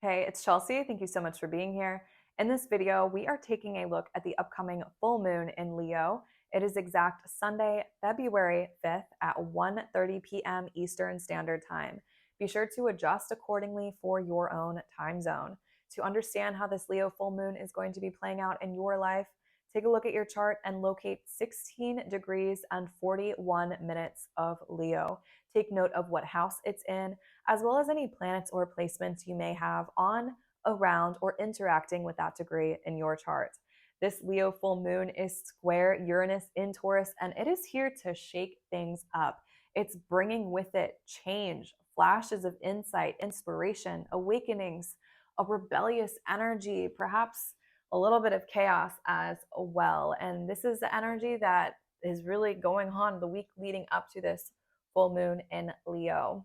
Hey, it's Chelsea. Thank you so much for being here. In this video, we are taking a look at the upcoming full moon in Leo. It is exact Sunday, February 5th at 1:30 p.m. Eastern Standard Time. Be sure to adjust accordingly for your own time zone. To understand how this Leo full moon is going to be playing out in your life, take a look at your chart and locate 16 degrees and 41 minutes of Leo. Take note of what house it's in, as well as any planets or placements you may have on, around, or interacting with that degree in your chart. This Leo full moon is square Uranus in Taurus, and it is here to shake things up. It's bringing with it change, flashes of insight, inspiration, awakenings, a rebellious energy, perhaps a little bit of chaos as well. And this is the energy that is really going on the week leading up to this full moon in Leo.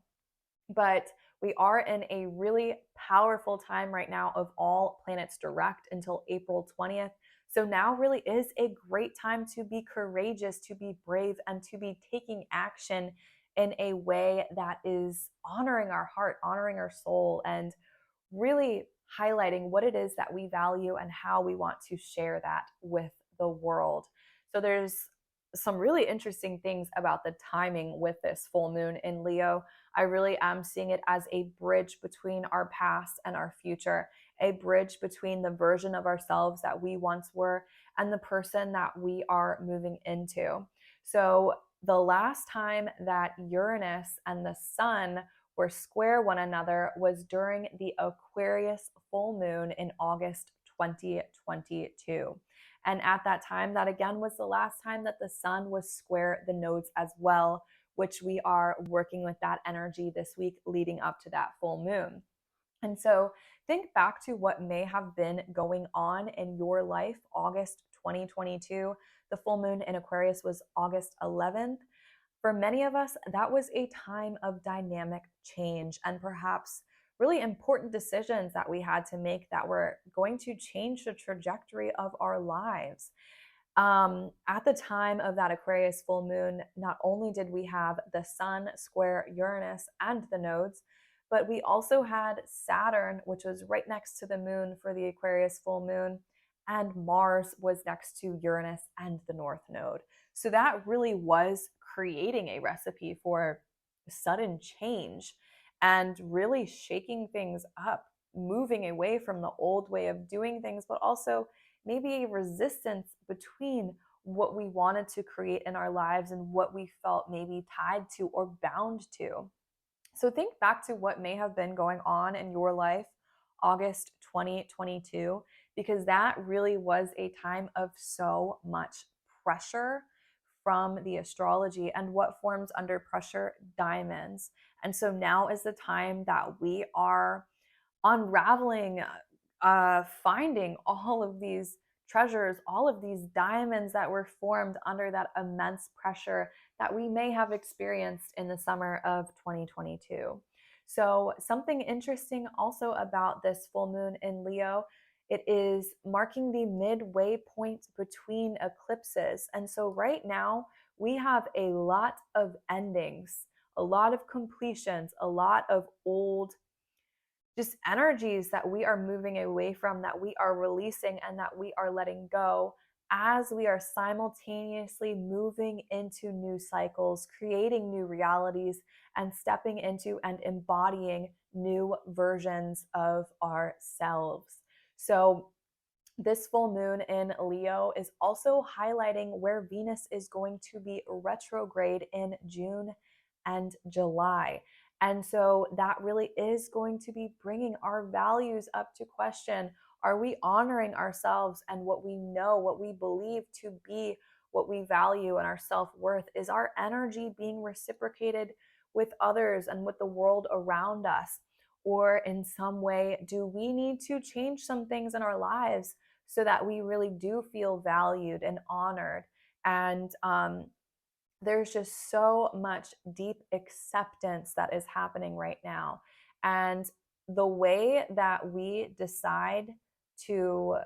But we are in a really powerful time right now of all planets direct until April 20th. So now really is a great time to be courageous, to be brave, and to be taking action in a way that is honoring our heart, honoring our soul, and really highlighting what it is that we value and how we want to share that with the world. So there's some really interesting things about the timing with this full moon in Leo. I really am seeing it as a bridge between our past and our future, a bridge between the version of ourselves that we once were and the person that we are moving into. So the last time that Uranus and the sun were square one another was during the Aquarius full moon in August 2022. And at that time, that again was the last time that the sun was square the nodes as well, which we are working with that energy this week leading up to that full moon. And so think back to what may have been going on in your life. August 2022, the full moon in Aquarius was August 11th. For many of us, that was a time of dynamic change and perhaps really important decisions that we had to make that were going to change the trajectory of our lives. At the time of that Aquarius full moon, not only did we have the sun square Uranus and the nodes, but we also had Saturn, which was right next to the moon for the Aquarius full moon, and Mars was next to Uranus and the North Node. So that really was creating a recipe for sudden change and really shaking things up, moving away from the old way of doing things, but also maybe a resistance between what we wanted to create in our lives and what we felt maybe tied to or bound to. So think back to what may have been going on in your life August 2022, because that really was a time of so much pressure from the astrology. And what forms under pressure? Diamonds. And so now is the time that we are unraveling, finding all of these treasures, all of these diamonds that were formed under that immense pressure that we may have experienced in the summer of 2022. So, something interesting also about this full moon in Leo, it is marking the midway point between eclipses. And so, right now, we have a lot of endings, a lot of completions, a lot of old just energies that we are moving away from, that we are releasing, and that we are letting go as we are simultaneously moving into new cycles, creating new realities, and stepping into and embodying new versions of ourselves. So, this full moon in Leo is also highlighting where Venus is going to be retrograde in June and July. And so that really is going to be bringing our values up to question. Are we honoring ourselves and what we know, what we believe to be what we value and our self worth? Is our energy being reciprocated with others and with the world around us? Or in some way, do we need to change some things in our lives so that we really do feel valued and honored? And there's just so much deep acceptance that is happening right now. And the way that we decide to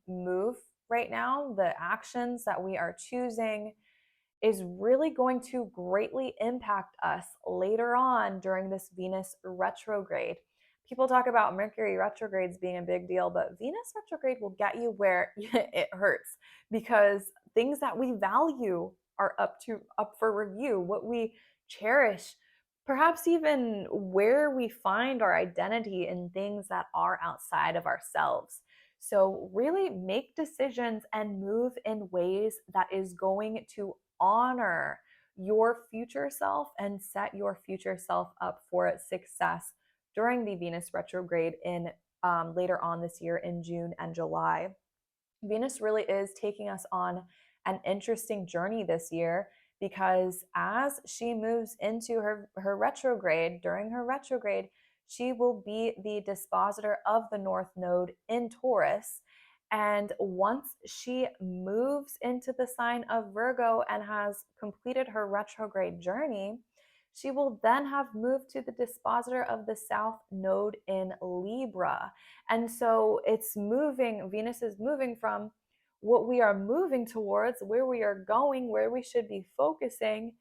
move right now, the actions that we are choosing, is really going to greatly impact us later on during this Venus retrograde. People talk about Mercury retrogrades being a big deal, but Venus retrograde will get you where it hurts, because things that we value are up for review, what we cherish, perhaps even where we find our identity in things that are outside of ourselves. So really make decisions and move in ways that is going to honor your future self and set your future self up for success during the Venus retrograde in later on this year in June and July. Venus really is taking us on an interesting journey this year, because as she moves into her retrograde, during her retrograde, she will be the dispositor of the North Node in Taurus. And once she moves into the sign of Virgo and has completed her retrograde journey, she will then have moved to the dispositor of the South Node in Libra. And so it's moving, Venus is moving from what we are moving towards, where we are going, where we should be focusing,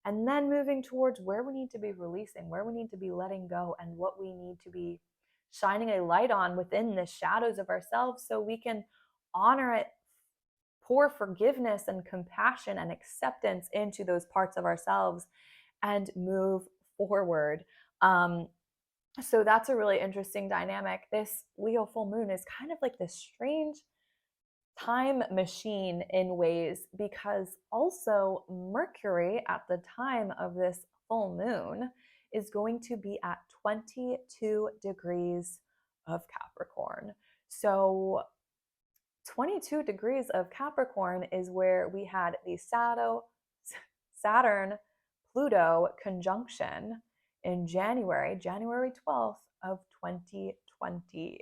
and then moving towards where we need to be releasing, where we need to be letting go, and what we need to be shining a light on within the shadows of ourselves, so we can honor it, pour forgiveness and compassion and acceptance into those parts of ourselves and move forward. So that's a really interesting dynamic. This Leo full moon is kind of like this strange time machine in ways, because also Mercury at the time of this full moon is going to be at 22 degrees of Capricorn. So 22 degrees of Capricorn is where we had the Saturn Pluto conjunction in January 12th of 2020.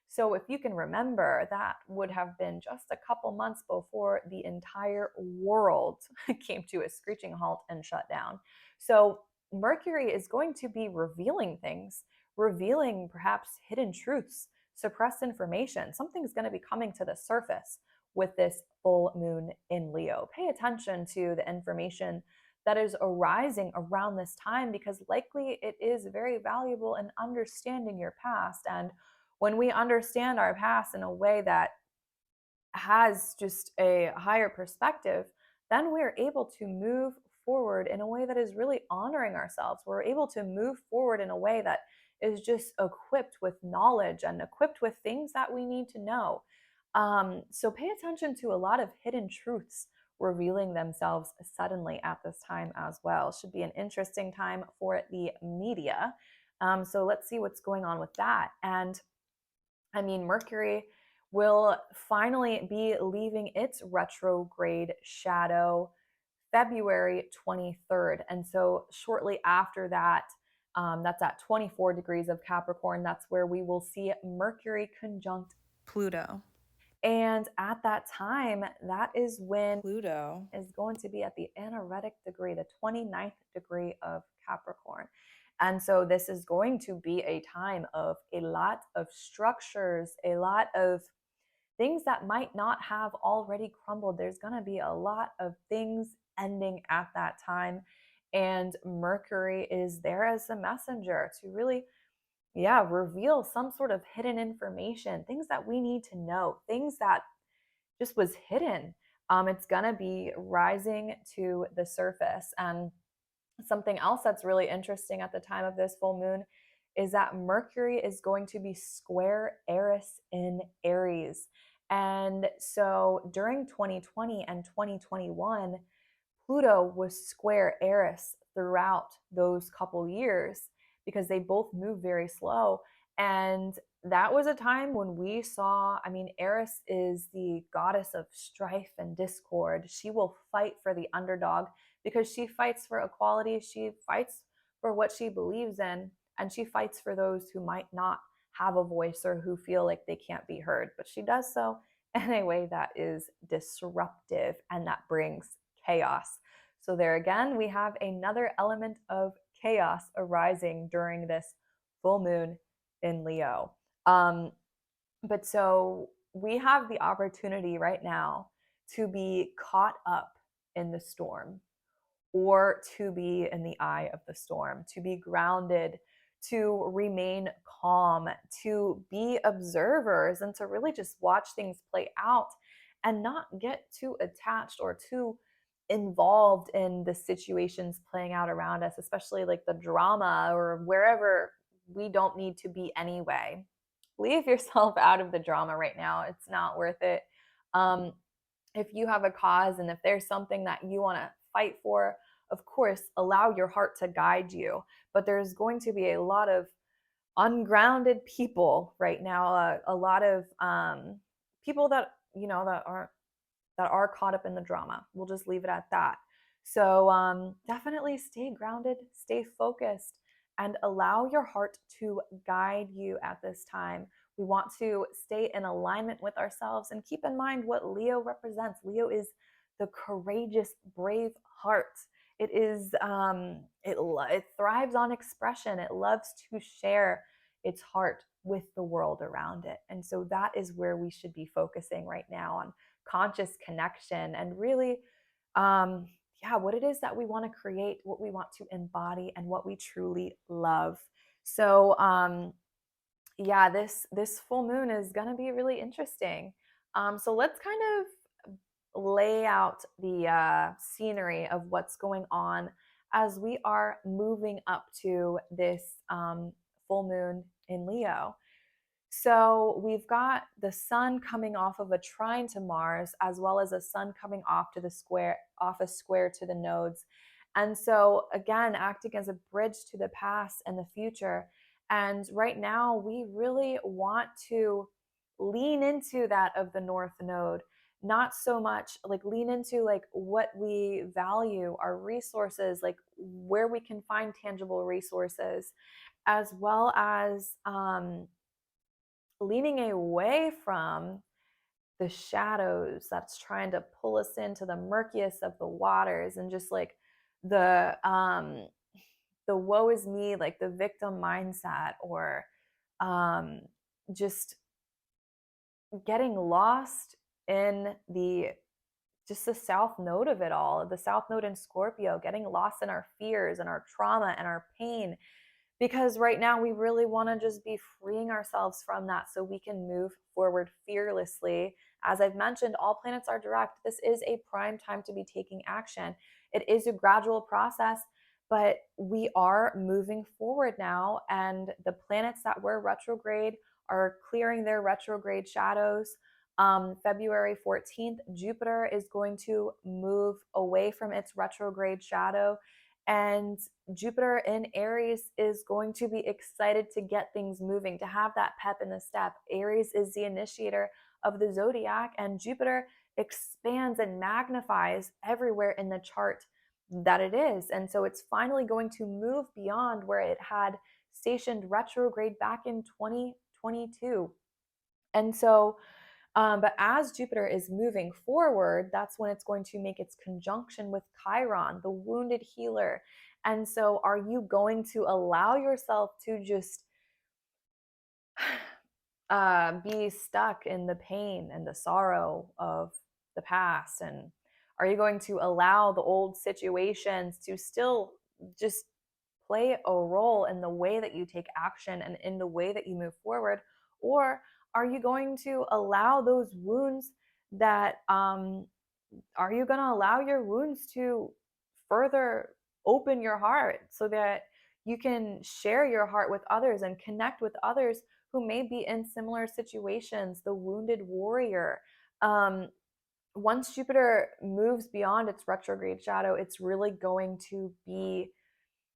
So if you can remember, that would have been just a couple months before the entire world came to a screeching halt and shut down. So Mercury is going to be revealing things, revealing perhaps hidden truths, suppressed information. Something's going to be coming to the surface with this full moon in Leo. Pay attention to the information that is arising around this time, because likely it is very valuable in understanding your past. And when we understand our past in a way that has just a higher perspective, then we're able to move forward in a way that is really honoring ourselves. We're able to move forward in a way that is just equipped with knowledge and equipped with things that we need to know. So pay attention to a lot of hidden truths revealing themselves suddenly at this time as well. Should be an interesting time for the media. So let's see what's going on with that. And I mean, Mercury will finally be leaving its retrograde shadow February 23rd. And so shortly after that, that's at 24 degrees of Capricorn. That's where we will see Mercury conjunct Pluto. And at that time, that is when Pluto is going to be at the anaretic degree, the 29th degree of Capricorn. And so this is going to be a time of a lot of structures, a lot of things that might not have already crumbled. There's going to be a lot of things ending at that time. And Mercury is there as a messenger to really, reveal some sort of hidden information, things that we need to know, things that just was hidden. It's going to be rising to the surface. And something else that's really interesting at the time of this full moon is that Mercury is going to be square Eris in Aries. And so during 2020 and 2021, Pluto was square Eris throughout those couple years, because they both move very slow. And that was a time when we saw, Eris is the goddess of strife and discord. She will fight for the underdog, because she fights for equality. She fights for what she believes in, and she fights for those who might not have a voice or who feel like they can't be heard. But she does so in a way that is disruptive and that brings chaos. So there again, we have another element of chaos arising during this full moon in Leo. But so we have the opportunity right now to be caught up in the storm, or to be in the eye of the storm, to be grounded, to remain calm, to be observers, and to really just watch things play out and not get too attached or too involved in the situations playing out around us, especially like the drama or wherever we don't need to be anyway. Leave yourself out of the drama right now. It's not worth it. Um, if you have a cause and if there's something that you want to fight for, of course, allow your heart to guide you. But there's going to be a lot of ungrounded people right now, a lot of people that that are caught up in the drama. We'll just leave it at that. So definitely stay grounded, stay focused, and allow your heart to guide you at this time. We want to stay in alignment with ourselves and keep in mind what Leo represents. Leo is the courageous, brave heart. It is it thrives on expression. It loves to share its heart with the world around it. And so that is where we should be focusing right now, on conscious connection and really yeah, what it is that we want to create, what we want to embody, and what we truly love. So yeah, this full moon is going to be really interesting. So let's kind of lay out the scenery of what's going on as we are moving up to this full moon in Leo. So we've got the sun coming off of a trine to Mars, as well as a sun coming off a square to the nodes. And so again, acting as a bridge to the past and the future. And right now, we really want to lean into that of the North Node, not so much like lean into like what we value, our resources, like where we can find tangible resources, as well as leaning away from the shadows that's trying to pull us into the murkiest of the waters, and just like the woe is me, like the victim mindset, or um just getting lost in the just the south node of it all, the south node in Scorpio, getting lost in our fears and our trauma and our pain, because right now we really want to just be freeing ourselves from that so we can move forward fearlessly. As I've mentioned, all planets are direct. This is a prime time to be taking action. It is a gradual process, but we are moving forward now, and the planets that were retrograde are clearing their retrograde shadows. February 14th, Jupiter is going to move away from its retrograde shadow, and Jupiter in Aries is going to be excited to get things moving, to have that pep in the step. Aries is the initiator of the zodiac, and Jupiter expands and magnifies everywhere in the chart that it is. And so it's finally going to move beyond where it had stationed retrograde back in 2022. And so but as Jupiter is moving forward, that's when it's going to make its conjunction with Chiron, the wounded healer. And so, are you going to allow yourself to just be stuck in the pain and the sorrow of the past? And are you going to allow the old situations to still just play a role in the way that you take action and in the way that you move forward? Or are you going to allow those wounds that are you going to allow your wounds to further open your heart so that you can share your heart with others and connect with others who may be in similar situations? The wounded warrior. um, Once Jupiter moves beyond its retrograde shadow, it's really going to be,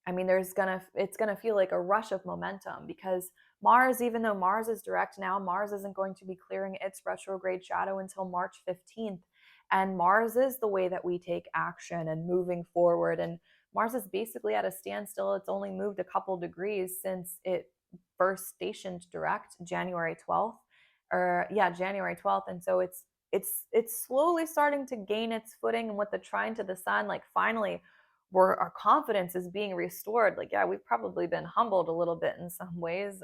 I mean, it's gonna feel like a rush of momentum, because Mars, even though Mars is direct now, Mars isn't going to be clearing its retrograde shadow until March 15th. And Mars is the way that we take action and moving forward. And Mars is basically at a standstill. It's only moved a couple degrees since it first stationed direct January 12th. Or yeah, January 12th. And so it's slowly starting to gain its footing. And with the trine to the sun, like finally where our confidence is being restored. Like, yeah, we've probably been humbled a little bit in some ways.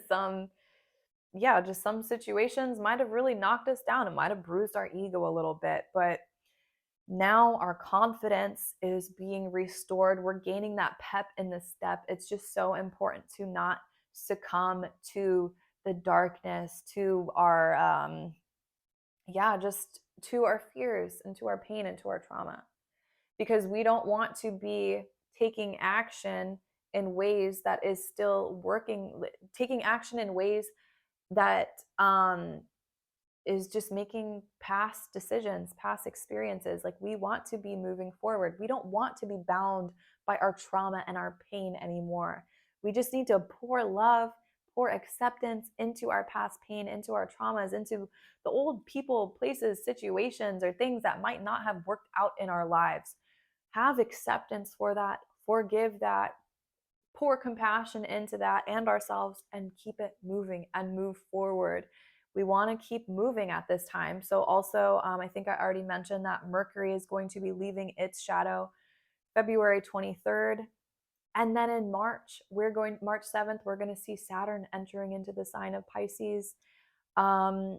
Some, yeah, just some situations might have really knocked us down. It might have bruised our ego a little bit, but Now our confidence is being restored. We're gaining that pep in the step. It's just so important to not succumb to the darkness, to our just to our fears and to our pain and to our trauma, because we don't want to be taking action in ways that is still working, taking action in ways that is just making past decisions, past experiences. Like, we want to be moving forward. We don't want to be bound by our trauma and our pain anymore. We just need to pour love, pour acceptance into our past pain, into our traumas, into the old people, places, situations, or things that might not have worked out in our lives. Have acceptance for that, forgive that, pour compassion into that and ourselves, and keep it moving and move forward. We want to keep moving at this time. So also, I think I already mentioned that Mercury is going to be leaving its shadow February 23rd. And then in March 7th, we're going to see Saturn entering into the sign of Pisces. Um,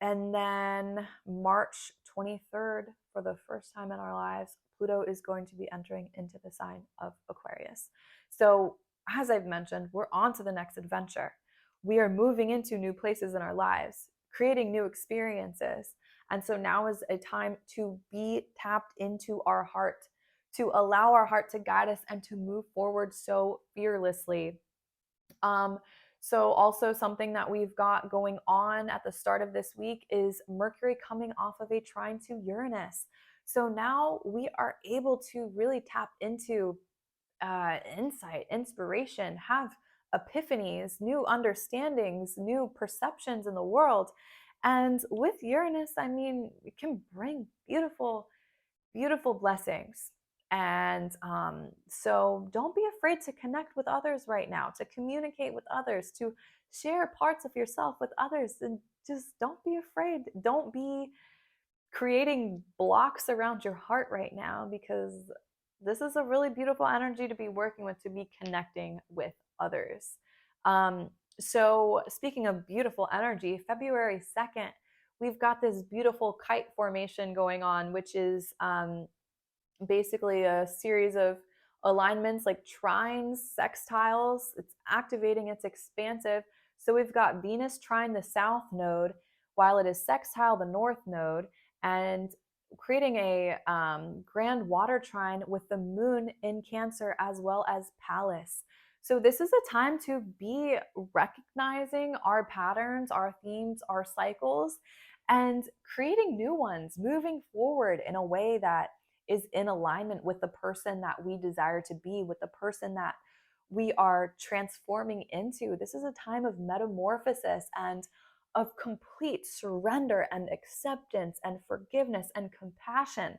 and then March 23rd, for the first time in our lives, Pluto is going to be entering into the sign of Aquarius. So, as I've mentioned, we're on to the next adventure. We are moving into new places in our lives, creating new experiences. And so now is a time to be tapped into our heart, to allow our heart to guide us and to move forward so fearlessly. Um, so also something that we've got going on at the start of this week is Mercury coming off of a trine to Uranus. So now we are able to really tap into insight, inspiration, have epiphanies, new understandings, new perceptions in the world. And with Uranus, I mean, it can bring beautiful, beautiful blessings. And so don't be afraid to connect with others right now, to communicate with others, to share parts of yourself with others. And just don't be afraid. Don't be creating blocks around your heart right now, because this is a really beautiful energy to be working with, to be connecting with others. So, speaking of beautiful energy, February 2nd, we've got this beautiful kite formation going on, which is basically a series of alignments like trines, sextiles. It's activating, it's expansive. So we've got Venus trine the south node, while it is sextile the north node, and creating a grand water trine with the moon in Cancer as well as Pallas. So this is a time to be recognizing our patterns, our themes, our cycles, and creating new ones, moving forward in a way that is in alignment with the person that we desire to be, with the person that we are transforming into. This is a time of metamorphosis and of complete surrender and acceptance and forgiveness and compassion,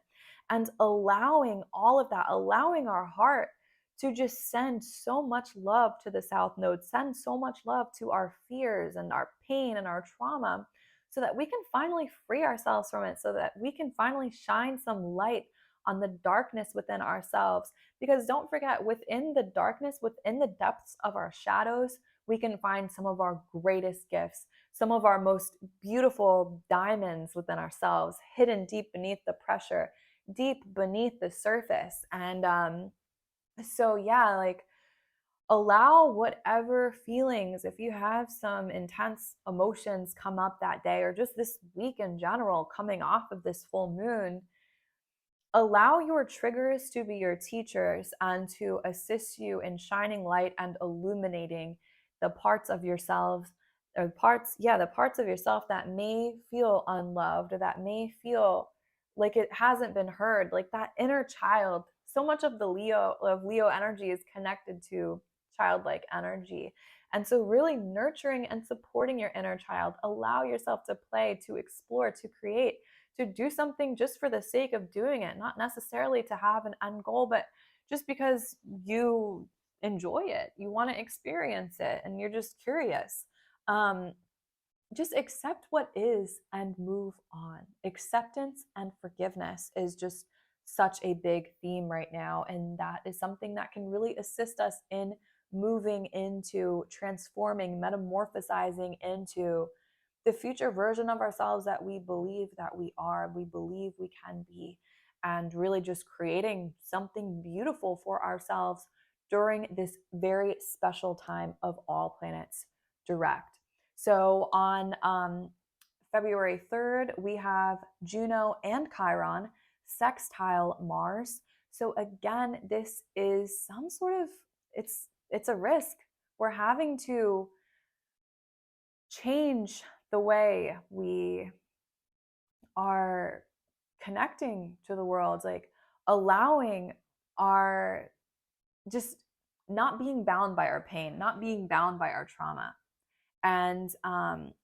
and allowing all of that, allowing our heart to just send so much love to the South Node, send so much love to our fears and our pain and our trauma, so that we can finally free ourselves from it, so that we can finally shine some light on the darkness within ourselves. Because don't forget, within the darkness, within the depths of our shadows, we can find some of our greatest gifts, some of our most beautiful diamonds within ourselves, hidden deep beneath the pressure, deep beneath the surface. And so, yeah, like, allow whatever feelings, if you have some intense emotions come up that day, or just this week in general, coming off of this full moon, allow your triggers to be your teachers and to assist you in shining light and illuminating the parts of yourselves, or the parts of yourself that may feel unloved, or that may feel like it hasn't been heard, like that inner child. So much of the Leo energy is connected to childlike energy. And so really nurturing and supporting your inner child, allow yourself to play, to explore, to create, to do something just for the sake of doing it, not necessarily to have an end goal, but just because you enjoy it, you want to experience it, and you're just curious. Um, just accept what is and move on. Acceptance and forgiveness is just such a big theme right now. And that is something that can really assist us in moving into transforming, metamorphosizing into the future version of ourselves that we believe that we are, we believe we can be. and really just creating something beautiful for ourselves during this very special time of all planets direct. So on February 3rd, we have Juno and Chiron sextile Mars. So again, this is some sort of it's a risk. We're having to change the way we are connecting to the world, like allowing our just not being bound by our pain, not being bound by our trauma, and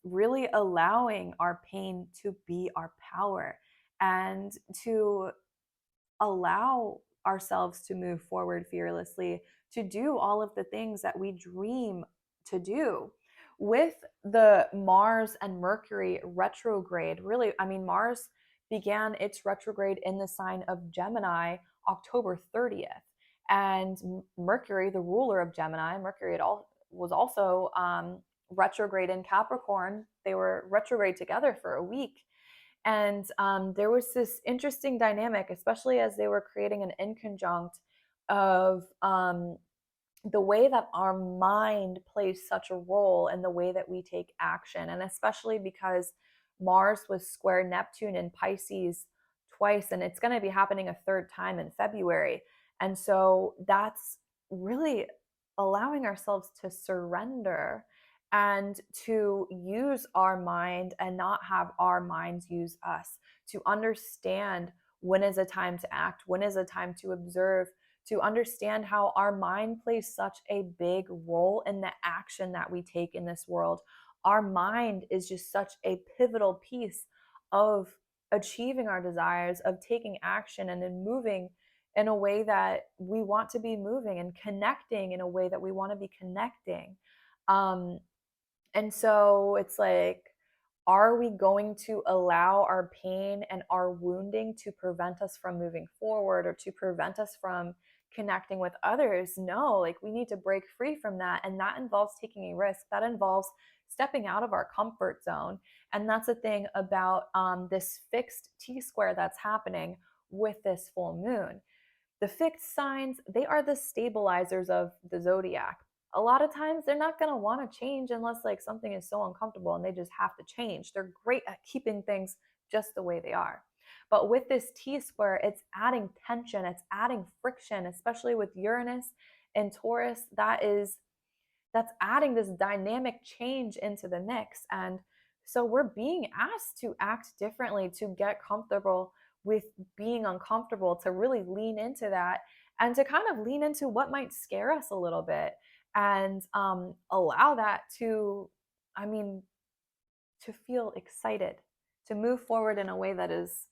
really allowing our pain to be our power and to allow ourselves to move forward fearlessly, to do all of the things that we dream to do. With the Mars and Mercury retrograde, really, I mean, Mars began its retrograde in the sign of Gemini October 30th. And Mercury, the ruler of Gemini, Mercury was also retrograde in Capricorn. They were retrograde together for a week. And there was this interesting dynamic, especially as they were creating an inconjunct of the way that our mind plays such a role in the way that we take action. And especially because Mars was square Neptune in Pisces twice, and it's going to be happening a third time in February. And so that's really allowing ourselves to surrender and to use our mind and not have our minds use us, to understand when is a time to act, when is a time to observe, to understand how our mind plays such a big role in the action that we take in this world. Our mind is just such a pivotal piece of achieving our desires, of taking action, and then moving in a way that we want to be moving, and connecting in a way that we want to be connecting. Um, and so it's like, are we going to allow our pain and our wounding to prevent us from moving forward, or to prevent us from connecting with others? No, like we need to break free from that. And that involves taking a risk. That involves stepping out of our comfort zone. And that's the thing about this fixed T square that's happening with this full moon. The fixed signs, they are the stabilizers of the zodiac. A lot of times they're not going to want to change unless like something is so uncomfortable and they just have to change. They're great at keeping things just the way they are. But with this T square, it's adding tension, it's adding friction, especially with Uranus and Taurus. That's adding this dynamic change into the mix. And so we're being asked to act differently, to get comfortable with being uncomfortable, to really lean into that, and to kind of lean into what might scare us a little bit, and allow that to, I mean, to feel excited, to move forward in a way that is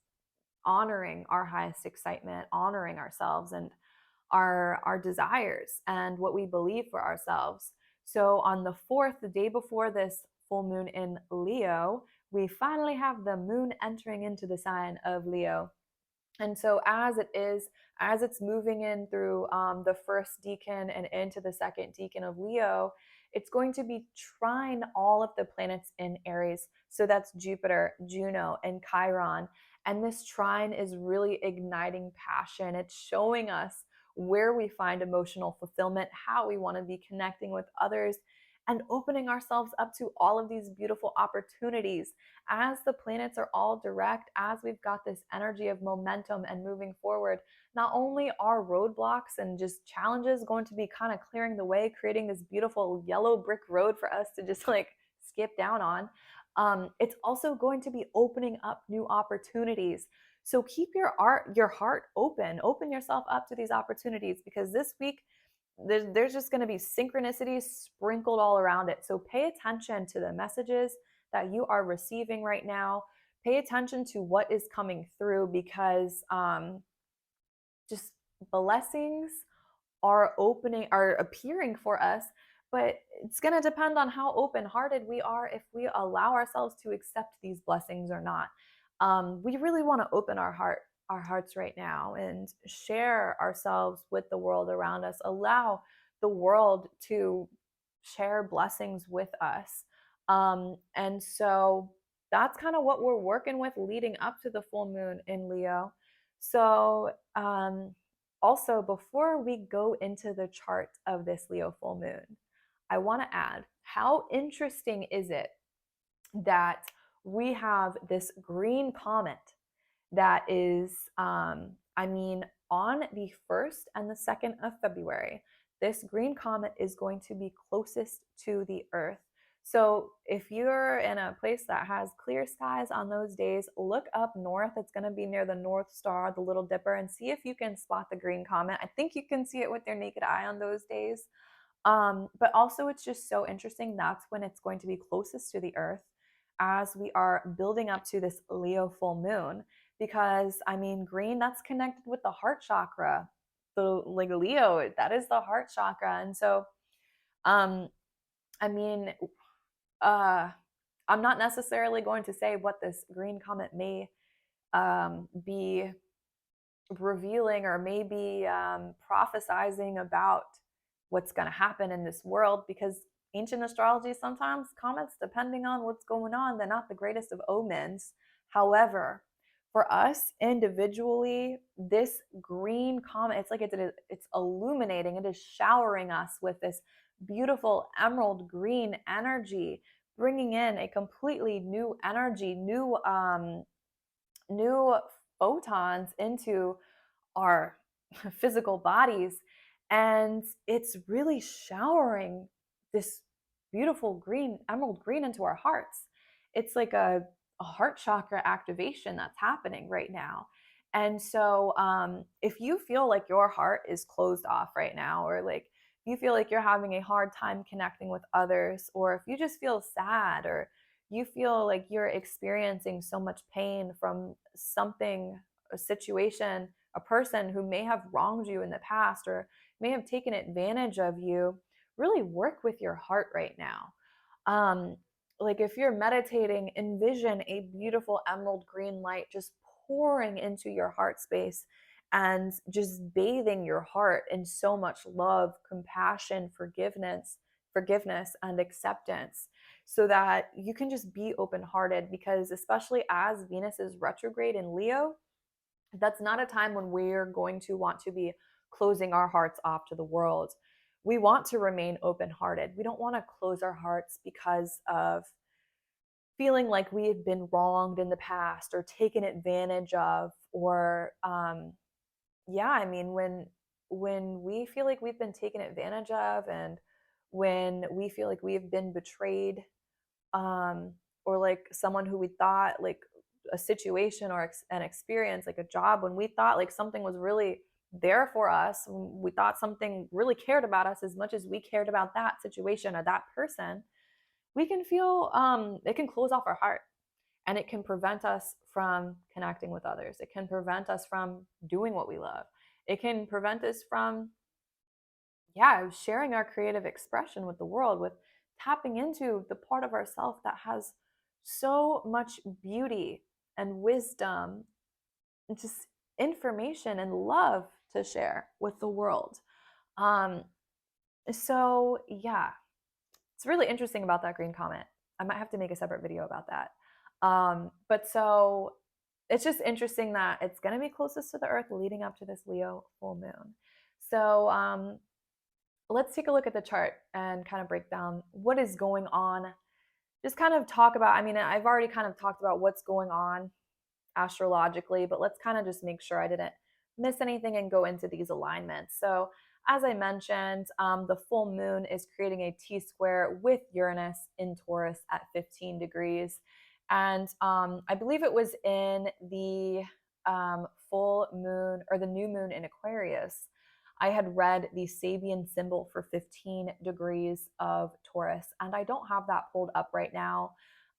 honoring our highest excitement, honoring ourselves and our desires and what we believe for ourselves. So on the 4th, the day before this full moon in Leo, we finally have the moon entering into the sign of Leo. And so as it's moving in through the first decan and into the second decan of Leo, it's going to be trine all of the planets in Aries. So that's Jupiter, Juno, and Chiron. And this trine is really igniting passion. It's showing us where we find emotional fulfillment, how we want to be connecting with others, and opening ourselves up to all of these beautiful opportunities. As the planets are all direct, as we've got this energy of momentum and moving forward, not only are roadblocks and just challenges going to be kind of clearing the way, creating this beautiful yellow brick road for us to just like skip down on, it's also going to be opening up new opportunities. So keep your heart open yourself up to these opportunities, because this week there's just going to be synchronicities sprinkled all around it. So pay attention to the messages that you are receiving right now. Pay attention to what is coming through, because just blessings are appearing for us, but it's going to depend on how open-hearted we are, if we allow ourselves to accept these blessings or not. We really want to open our hearts right now and share ourselves with the world around us. Allow the world to share blessings with us. And so that's kind of what we're working with leading up to the full moon in Leo. So, also, before we go into the chart of this Leo full moon, I want to add, how interesting is it that we have this green comet that is, I mean, on the 1st and the 2nd of February, this green comet is going to be closest to the Earth. So if you're in a place that has clear skies on those days, look up north. It's going to be near the North Star, the Little Dipper, and see if you can spot the green comet. I think you can see it with your naked eye on those days. But also, it's just so interesting. That's when it's going to be closest to the Earth as we are building up to this Leo full moon. Because, I mean, green, that's connected with the heart chakra. So, like Leo, that is the heart chakra. And so, um, I mean, I'm not necessarily going to say what this green comet may be revealing or maybe prophesizing about what's going to happen in this world, because ancient astrology, sometimes comets, depending on what's going on, they're not the greatest of omens. However, for us individually, this green comet, it's like it's illuminating, it is showering us with this beautiful emerald green energy, bringing in a completely new energy, new photons into our physical bodies. And it's really showering this beautiful green, emerald green, into our hearts. It's like a heart chakra activation that's happening right now. And so, if you feel like your heart is closed off right now, or like you feel like you're having a hard time connecting with others, or if you just feel sad, or you feel like you're experiencing so much pain from something, a situation, a person who may have wronged you in the past or may have taken advantage of you, really work with your heart right now. Um, like if you're meditating, envision a beautiful emerald green light just pouring into your heart space and just bathing your heart in so much love, compassion, forgiveness and acceptance, so that you can just be open-hearted. Because especially as Venus is retrograde in Leo, that's not a time when we're going to want to be closing our hearts off to the world. We want to remain open hearted. We don't want to close our hearts because of feeling like we have been wronged in the past or taken advantage of, or yeah, I mean, when we feel like we've been taken advantage of, and when we feel like we've been betrayed, um, or like someone who we thought, like a situation or an experience, like a job, when we thought like something was really there for us, we thought something really cared about us as much as we cared about that situation or that person, we can feel it can close off our heart, and it can prevent us from connecting with others. It can prevent us from doing what we love. It can prevent us from, yeah, sharing our creative expression with the world, with tapping into the part of ourself that has so much beauty and wisdom and just information and love to share with the world. Um, so yeah, it's really interesting about that green comet. I might have to make a separate video about that. But so it's just interesting that it's going to be closest to the Earth leading up to this Leo full moon. So let's take a look at the chart and kind of break down what is going on. Just kind of talk about, I mean, I've already kind of talked about what's going on astrologically, but let's kind of just make sure I didn't miss anything and go into these alignments. So, as I mentioned, the full moon is creating a T square with Uranus in Taurus at 15 degrees. And I believe it was in the full moon or the new moon in Aquarius, I had read the Sabian symbol for 15 degrees of Taurus, and I don't have that pulled up right now,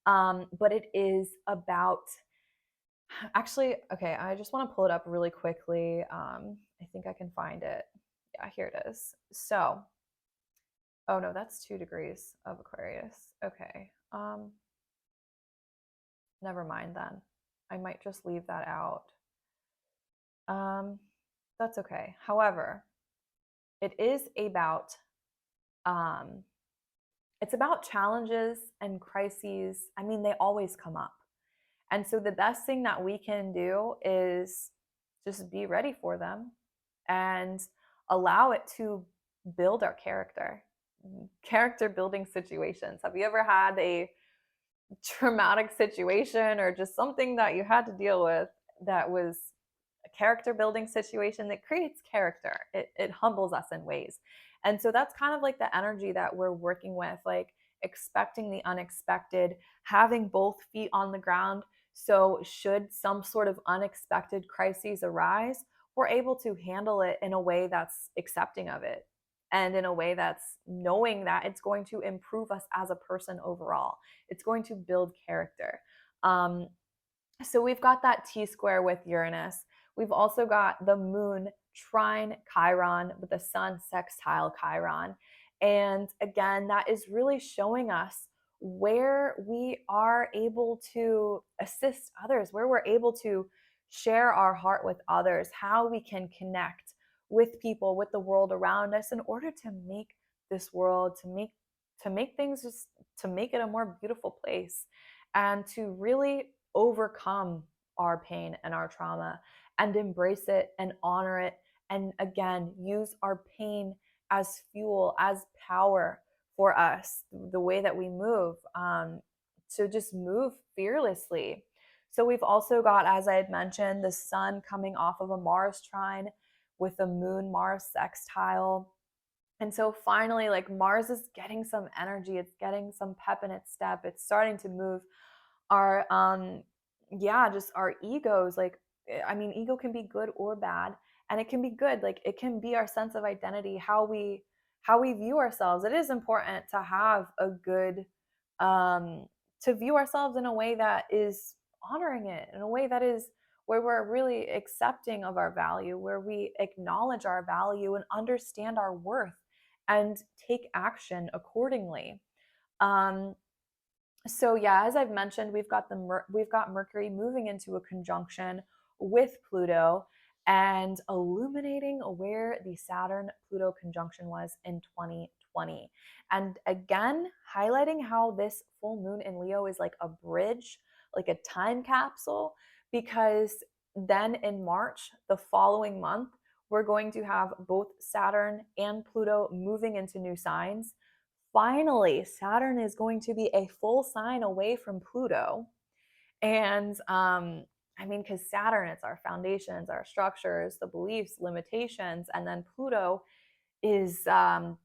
but it is about, actually, okay, I just want to pull it up really quickly. I think I can find it. Yeah, here it is. So, oh no, that's 2 degrees of Aquarius. Okay. Never mind then. I might just leave that out. That's okay. However, it is about it's about challenges and crises. I mean, they always come up. And so the best thing that we can do is just be ready for them and allow it to build our character. Character building situations. Have you ever had a traumatic situation or just something that you had to deal with that was a character building situation that creates character? It humbles us in ways. And so that's kind of like the energy that we're working with, like expecting the unexpected, having both feet on the ground. So, should some sort of unexpected crises arise, we're able to handle it in a way that's accepting of it and in a way that's knowing that it's going to improve us as a person overall. It's going to build character. Um, so we've got that T square with Uranus. We've also got the moon trine Chiron with the sun sextile Chiron. And again, that is really showing us where we are able to assist others, where we're able to share our heart with others, how we can connect with people, with the world around us in order to make this world, to make things, just to make it a more beautiful place and to really overcome our pain and our trauma and embrace it and honor it. And again, use our pain as fuel, as power for us, the way that we move, to just move fearlessly. So we've also got, as I had mentioned, the sun coming off of a Mars trine with the moon Mars sextile. And so finally, like Mars is getting some energy, it's getting some pep in its step, it's starting to move our yeah, just our egos. Like, I mean, ego can be good or bad, and it can be good. Like, it can be our sense of identity, how we view ourselves. It is important to have a good um to view ourselves in a way that is honoring it, in a way that is where we're really accepting of our value, where we acknowledge our value and understand our worth and take action accordingly. um so yeah, as I've mentioned, we've got Mercury moving into a conjunction with Pluto and illuminating where the Saturn Pluto conjunction was in 2020. And again, highlighting how this full moon in Leo is like a bridge, like a time capsule, because then in March, the following month, we're going to have both Saturn and Pluto moving into new signs. Finally, Saturn is going to be a full sign away from Pluto. And I mean, because Saturn, it's our foundations, our structures, the beliefs, limitations. And then Pluto is the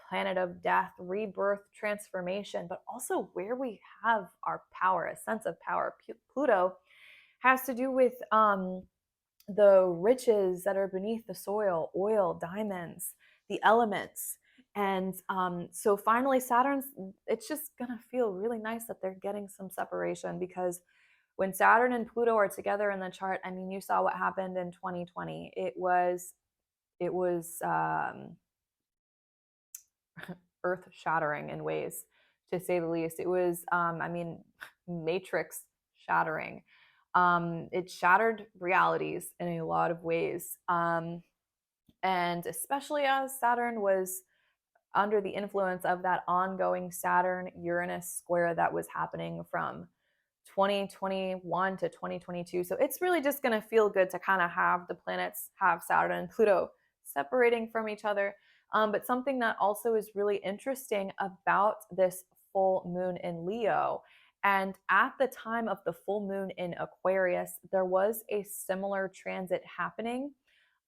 planet of death, rebirth, transformation, but also where we have our power, a sense of power. Pluto has to do with the riches that are beneath the soil, oil, diamonds, the elements. And so finally, Saturn's, it's just going to feel really nice that they're getting some separation, because when Saturn and Pluto are together in the chart, I mean, you saw what happened in 2020. It was earth shattering in ways, to say the least. It was, I mean, matrix shattering. It shattered realities in a lot of ways. And especially as Saturn was under the influence of that ongoing Saturn Uranus square that was happening from 2021 to 2022. So it's really just going to feel good to kind of have the planets, have Saturn and Pluto separating from each other. But something that also is really interesting about this full moon in Leo, and at the time of the full moon in Aquarius, there was a similar transit happening.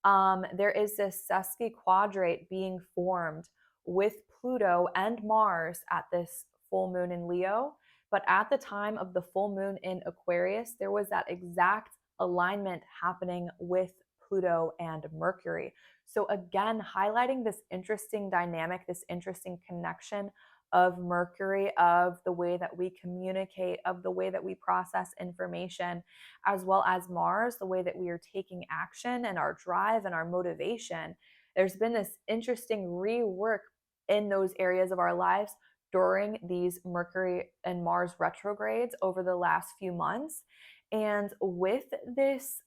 There is this sesquiquadrate being formed with Pluto and Mars at this full moon in Leo. But at the time of the full moon in Aquarius, there was that exact alignment happening with Pluto and Mercury. So, again, highlighting this interesting dynamic, this interesting connection of Mercury, of the way that we communicate, of the way that we process information, as well as Mars, the way that we are taking action and our drive and our motivation. There's been this interesting rework in those areas of our lives during these Mercury and Mars retrogrades over the last few months. And with this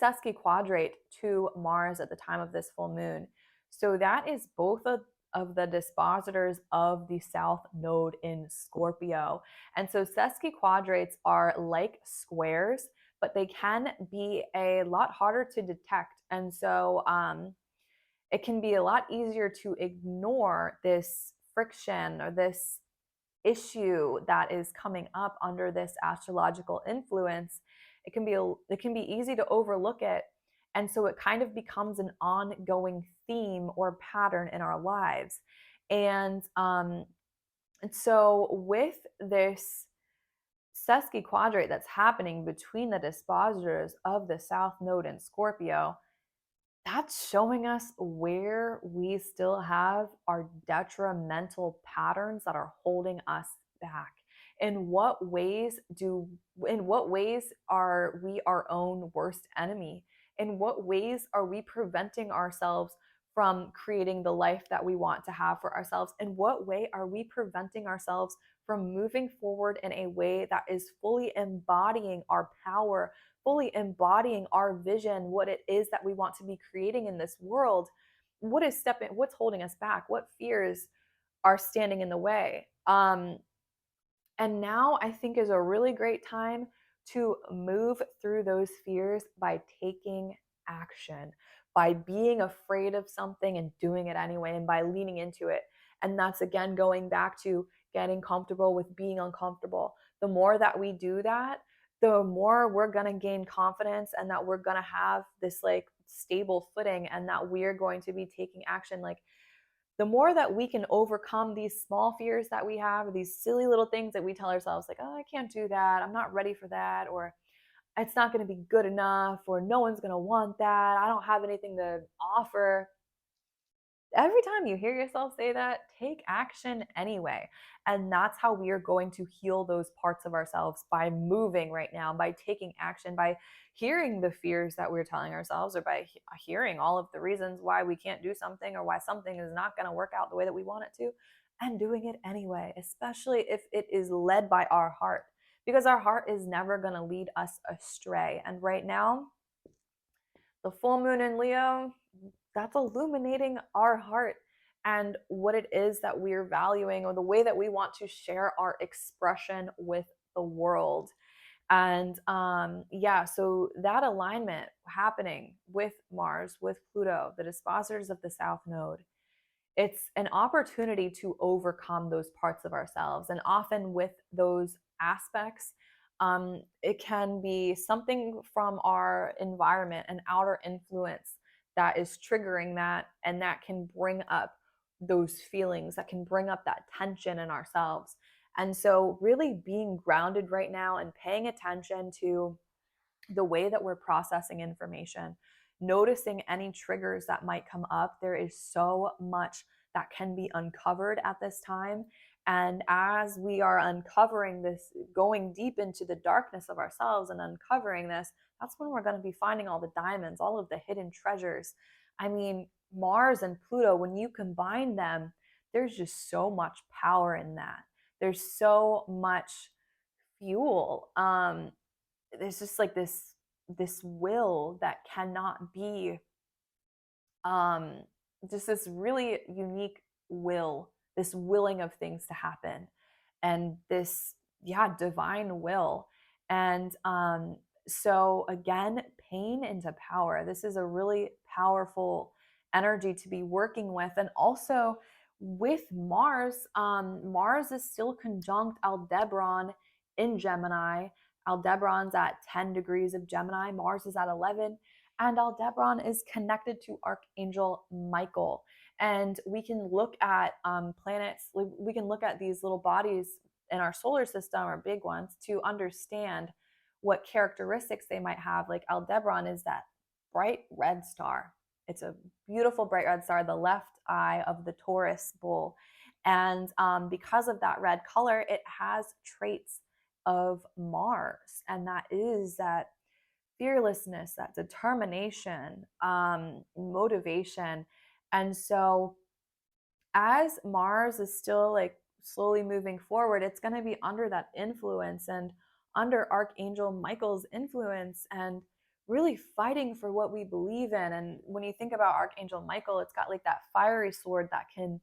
sesquiquadrate to Mars at the time of this full moon, so that is both of the dispositors of the South Node in Scorpio. And so sesquiquadrates are like squares but they can be a lot harder to detect. And so it can be a lot easier to ignore this friction or this issue that is coming up under this astrological influence. It can be easy to overlook it, and so it kind of becomes an ongoing theme or pattern in our lives. And so with this sesquiquadrate that's happening between the dispositors of the South Node in Scorpio, that's showing us where we still have our detrimental patterns that are holding us back. In what ways are we our own worst enemy? In what ways are we preventing ourselves from creating the life that we want to have for ourselves? In what way are we preventing ourselves from moving forward in a way that is fully embodying our power, fully embodying our vision, what it is that we want to be creating in this world? What's holding us back? What fears are standing in the way? And now I think is a really great time to move through those fears by taking action, by being afraid of something and doing it anyway, and by leaning into it. And that's again going back to getting comfortable with being uncomfortable. The more that we do that, the more we're going to gain confidence, and that we're going to have this like stable footing, and that we're going to be taking action. Like, the more that we can overcome these small fears that we have, these silly little things that we tell ourselves, like, oh, I can't do that, I'm not ready for that, or it's not going to be good enough, or no one's going to want that, I don't have anything to offer. Every time you hear yourself say that, take action anyway. And that's how we are going to heal those parts of ourselves, by moving right now, by taking action, by hearing the fears that we're telling ourselves, or by hearing all of the reasons why we can't do something, or why something is not going to work out the way that we want it to, and doing it anyway, especially if it is led by our heart, because our heart is never going to lead us astray. And right now, the full moon in Leo, that's illuminating our heart and what it is that we're valuing, or the way that we want to share our expression with the world. And yeah, so that alignment happening with Mars, with Pluto, the dispositors of the South Node, it's an opportunity to overcome those parts of ourselves. And often with those aspects, it can be something from our environment, an outer influence that is triggering that, and that can bring up those feelings, that can bring up that tension in ourselves. And so really being grounded right now and paying attention to the way that we're processing information, noticing any triggers that might come up. There is so much that can be uncovered at this time. And as we are uncovering this, going deep into the darkness of ourselves and uncovering this, that's when we're going to be finding all the diamonds, all of the hidden treasures. I mean, Mars and Pluto, when you combine them, there's just so much power in that. There's so much fuel. There's just like this will that cannot be um just this really unique will, this willing of things to happen, and this, yeah, divine will. And so again, pain into power, this is a really powerful energy to be working with. And also with Mars, Mars is still conjunct Aldebaran in Gemini. Aldebaran's at 10 degrees of Gemini, Mars is at 11, and Aldebaran is connected to Archangel Michael. And we can look at planets, we can look at these little bodies in our solar system, or big ones, to understand what characteristics they might have. Like Aldebaran is that bright red star. It's a beautiful bright red star, the left eye of the Taurus bull. And because of that red color, it has traits of Mars. And that is that fearlessness, that determination, motivation. And so as Mars is still like slowly moving forward, it's going to be under that influence and under Archangel Michael's influence, and really fighting for what we believe in. And when you think about Archangel Michael, it's got like that fiery sword that can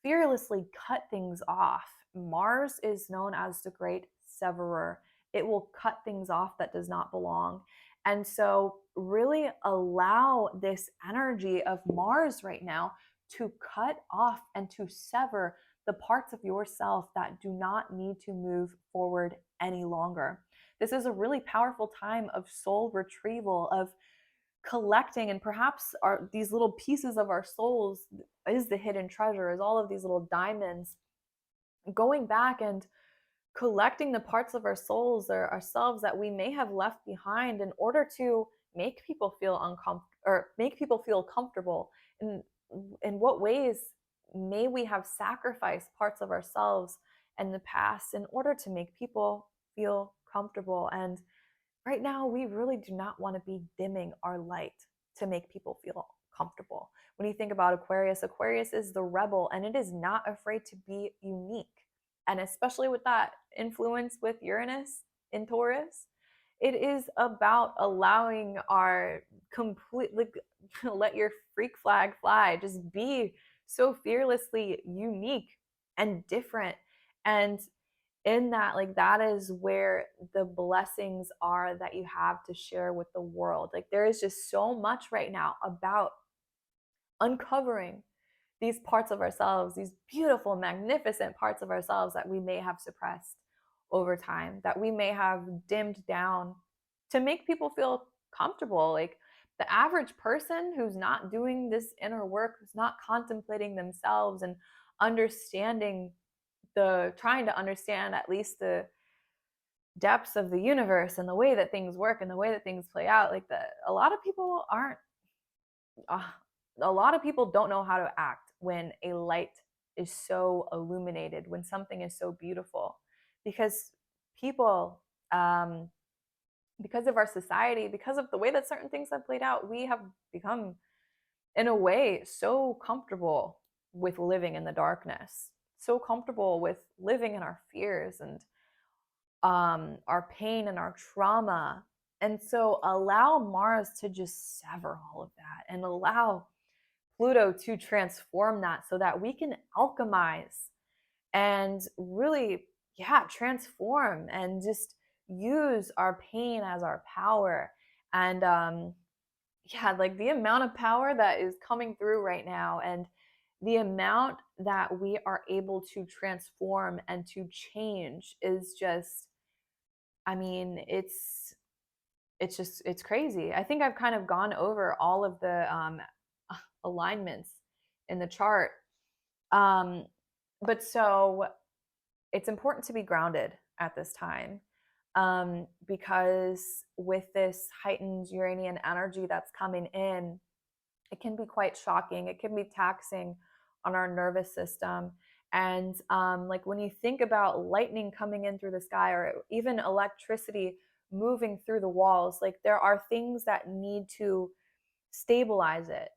fearlessly cut things off. Mars is known as the great severer. It will cut things off that does not belong. And so, really allow this energy of Mars right now to cut off and to sever the parts of yourself that do not need to move forward any longer. This is a really powerful time of soul retrieval, of collecting, and perhaps these little pieces of our souls is the hidden treasure, is all of these little diamonds, going back and collecting the parts of our souls or ourselves that we may have left behind in order to make people feel uncomfortable or make people feel comfortable. In what ways may we have sacrificed parts of ourselves in the past in order to make people feel comfortable? And right now, we really do not want to be dimming our light to make people feel comfortable. When you think about Aquarius, Aquarius is the rebel, and it is not afraid to be unique. And especially with that influence with Uranus in Taurus, it is about allowing our completely let your freak flag fly, just be so fearlessly unique and different. And in that, like, that is where the blessings are that you have to share with the world. Like, there is just so much right now about uncovering these parts of ourselves, these beautiful, magnificent parts of ourselves that we may have suppressed over time, that we may have dimmed down to make people feel comfortable. Like, the average person who's not doing this inner work, who's not contemplating themselves and understanding trying to understand at least the depths of the universe and the way that things work and the way that things play out, like, a lot of people aren't uh, a lot of people don't know how to act when a light is so illuminated, when something is so beautiful, because people, because of our society, because of the way that certain things have played out, we have become, in a way, so comfortable with living in the darkness, so comfortable with living in our fears and our pain and our trauma. And so allow Mars to just sever all of that and allow Pluto to transform that so that we can alchemize and really, yeah, transform and just use our pain as our power. And yeah, like, the amount of power that is coming through right now, and the amount that we are able to transform and to change is just, I mean, it's crazy. I think I've kind of gone over all of the alignments in the chart. Um, but so it's important to be grounded at this time, because with this heightened Uranian energy that's coming in, it can be quite shocking. It can be taxing on our nervous system. And like, when you think about lightning coming in through the sky, or even electricity moving through the walls, like, there are things that need to stabilize it.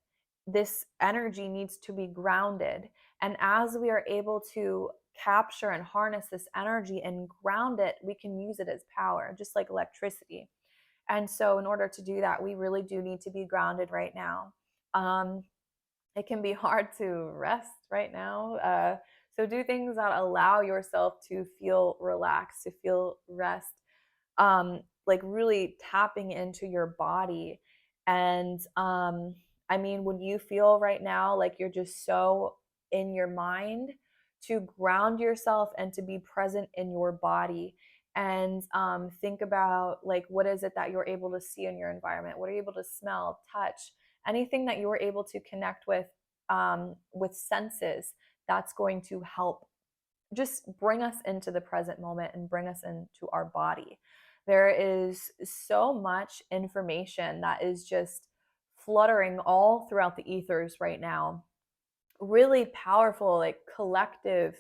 This energy needs to be grounded. And as we are able to capture and harness this energy and ground it, we can use it as power, just like electricity. And so, in order to do that, we really do need to be grounded right now. Um, it can be hard to rest right now. So, do things that allow yourself to feel relaxed, to feel rest, like, really tapping into your body. And I mean, when you feel right now like you're just so in your mind, to ground yourself and to be present in your body, and think about, like, what is it that you're able to see in your environment? What are you able to smell, touch, anything that you're able to connect with senses, that's going to help just bring us into the present moment and bring us into our body. There is so much information that is just fluttering all throughout the ethers right now. Really powerful, like, collective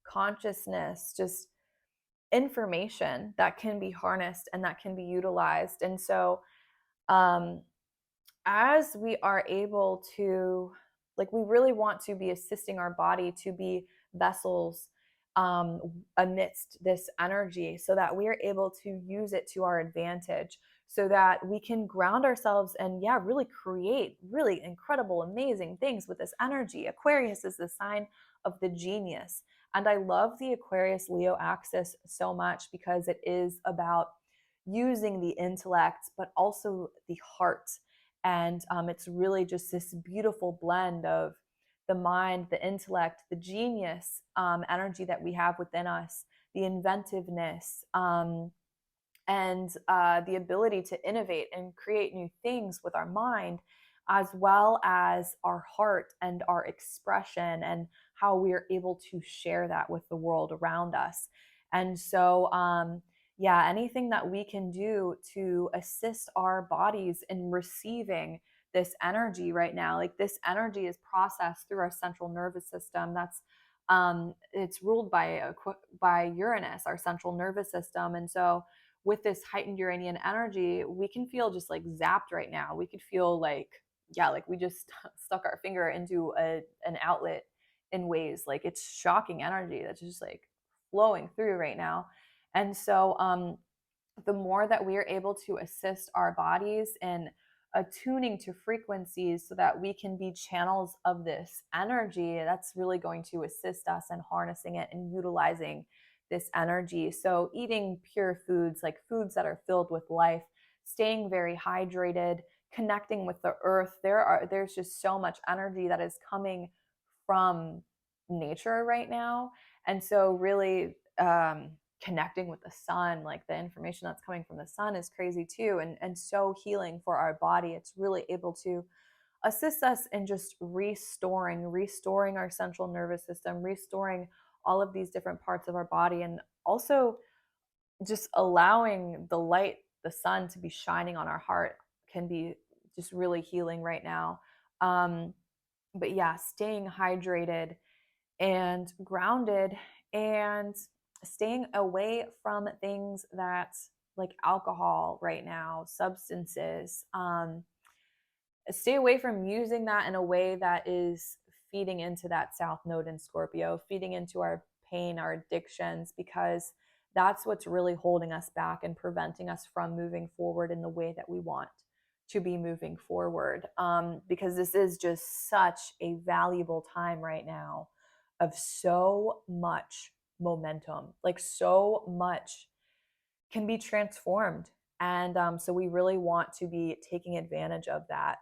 consciousness, just information that can be harnessed and that can be utilized. And so, um, as we are able to, like, we really want to be assisting our body to be vessels amidst this energy, so that we are able to use it to our advantage, so that we can ground ourselves and, yeah, really create really incredible, amazing things with this energy. Aquarius is the sign of the genius. And I love the Aquarius Leo axis so much because it is about using the intellect, but also the heart. And it's really just this beautiful blend of the mind, the intellect, the genius energy that we have within us, the inventiveness, and the ability to innovate and create new things with our mind, as well as our heart and our expression and how we are able to share that with the world around us. And so, yeah, anything that we can do to assist our bodies in receiving this energy right now, like this energy is processed through our central nervous system. That's it's ruled by Uranus, our central nervous system. And so with this heightened Uranian energy, we can feel just like zapped right now. We could feel like, yeah, like we just stuck our finger into an outlet in ways. Like it's shocking energy that's just like flowing through right now. And so the more that we are able to assist our bodies in attuning to frequencies so that we can be channels of this energy, that's really going to assist us in harnessing it and utilizing this energy. So eating pure foods, like foods that are filled with life, staying very hydrated, connecting with the earth. There's just so much energy that is coming from nature right now. And so really connecting with the sun, like the information that's coming from the sun is crazy too, and so healing for our body. It's really able to assist us in just restoring our central nervous system, restoring all of these different parts of our body, and also just allowing the light, the sun, to be shining on our heart can be just really healing right now. But yeah, staying hydrated and grounded, and staying away from things that, like alcohol right now, substances, stay away from using that in a way that is feeding into that south node in Scorpio, feeding into our pain, our addictions, because that's what's really holding us back and preventing us from moving forward in the way that we want to be moving forward. Because this is just such a valuable time right now of so much momentum, like so much can be transformed. And so we really want to be taking advantage of that.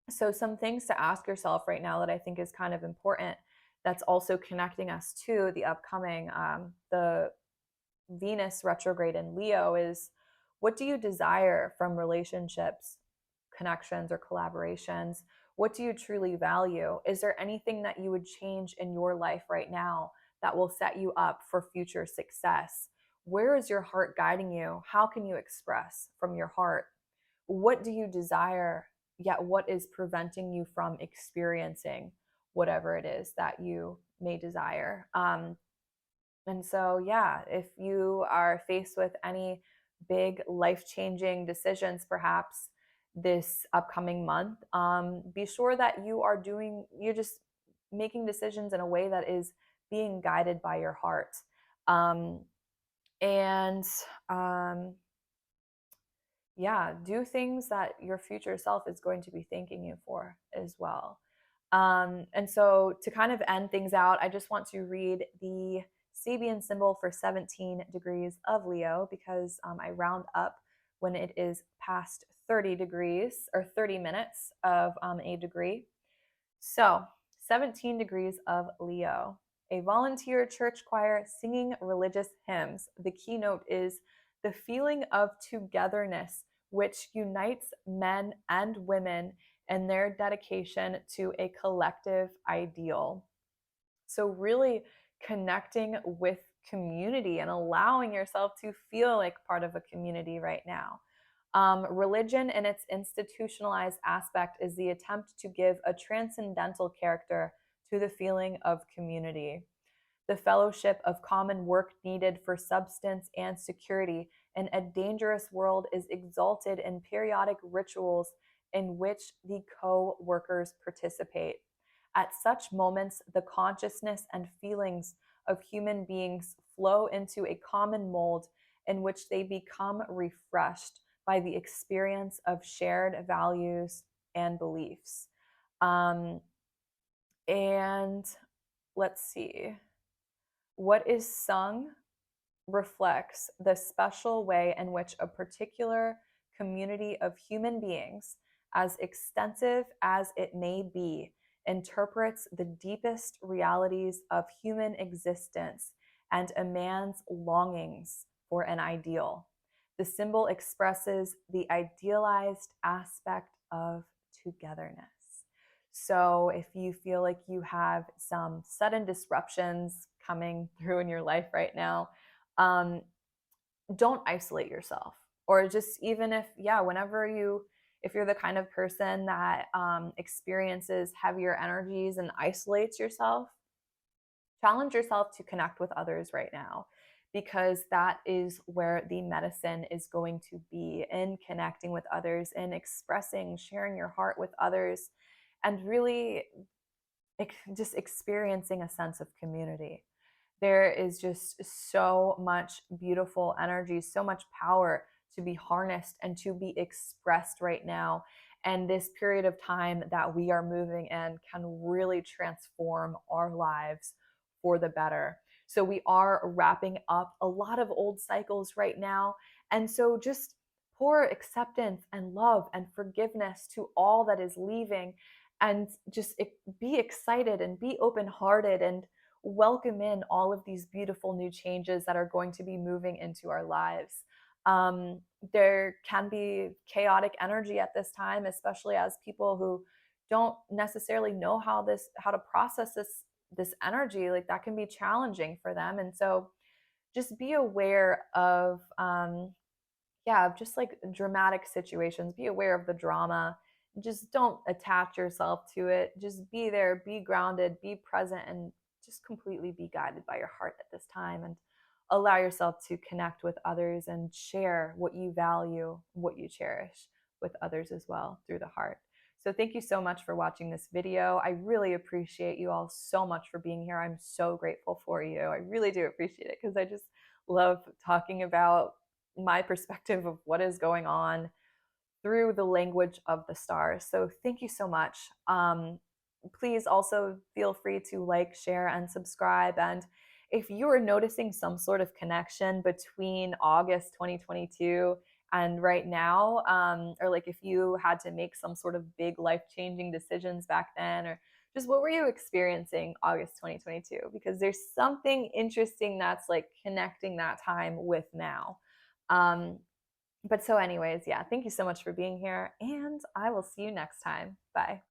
So, some things to ask yourself right now that I think is kind of important, that's also connecting us to the upcoming the Venus retrograde in Leo, is what do you desire from relationships, connections, or collaborations? What do you truly value? Is there anything that you would change in your life right now that will set you up for future success? Where is your heart guiding you? How can you express from your heart? What do you desire, yet what is preventing you from experiencing whatever it is that you may desire? And so, yeah, if you are faced with any big life changing decisions, perhaps this upcoming month, be sure that you're just making decisions in a way that is being guided by your heart. Um, and yeah, do things that your future self is going to be thanking you for as well. And so, to kind of end things out, I just want to read the Sabian symbol for 17 degrees of Leo, because I round up when it is past 30 degrees or 30 minutes of a degree. So, 17 degrees of Leo. A volunteer church choir singing religious hymns. The keynote is the feeling of togetherness, which unites men and women in their dedication to a collective ideal. So, really connecting with community and allowing yourself to feel like part of a community right now. Religion, in its institutionalized aspect, is the attempt to give a transcendental character to the feeling of community. The fellowship of common work needed for substance and security in a dangerous world is exalted in periodic rituals in which the co workers participate. At such moments, the consciousness and feelings of human beings flow into a common mold in which they become refreshed by the experience of shared values and beliefs. And let's see. What is sung reflects the special way in which a particular community of human beings, as extensive as it may be, interprets the deepest realities of human existence and a man's longings for an ideal. The symbol expresses the idealized aspect of togetherness. So, if you feel like you have some sudden disruptions coming through in your life right now, um, don't isolate yourself. Or just even if, yeah, whenever if you're the kind of person that experiences heavier energies and isolates yourself, challenge yourself to connect with others right now, because that is where the medicine is going to be, in connecting with others, in expressing, sharing your heart with others, and really just experiencing a sense of community. There is just so much beautiful energy, so much power to be harnessed and to be expressed right now. And this period of time that we are moving in can really transform our lives for the better. So we are wrapping up a lot of old cycles right now. And so just pour acceptance and love and forgiveness to all that is leaving, and just be excited and be open hearted and welcome in all of these beautiful new changes that are going to be moving into our lives. Um, there can be chaotic energy at this time, especially as people who don't necessarily know how to process this energy. Like, that can be challenging for them, and so just be aware of yeah, just like dramatic situations. Be aware of the drama. Just don't attach yourself to it. Just be there, be grounded, be present, and just completely be guided by your heart at this time. And allow yourself to connect with others and share what you value, what you cherish with others as well through the heart. So thank you so much for watching this video. I really appreciate you all so much for being here. I'm so grateful for you. I really do appreciate it, because I just love talking about my perspective of what is going on through the language of the stars. So thank you so much. Please also feel free to like, share, and subscribe. And if you are noticing some sort of connection between August 2022 and right now, or like if you had to make some sort of big life-changing decisions back then, or just what were you experiencing August 2022? Because there's something interesting that's like connecting that time with now. Um, but so anyways, yeah, thank you so much for being here, and I will see you next time. Bye.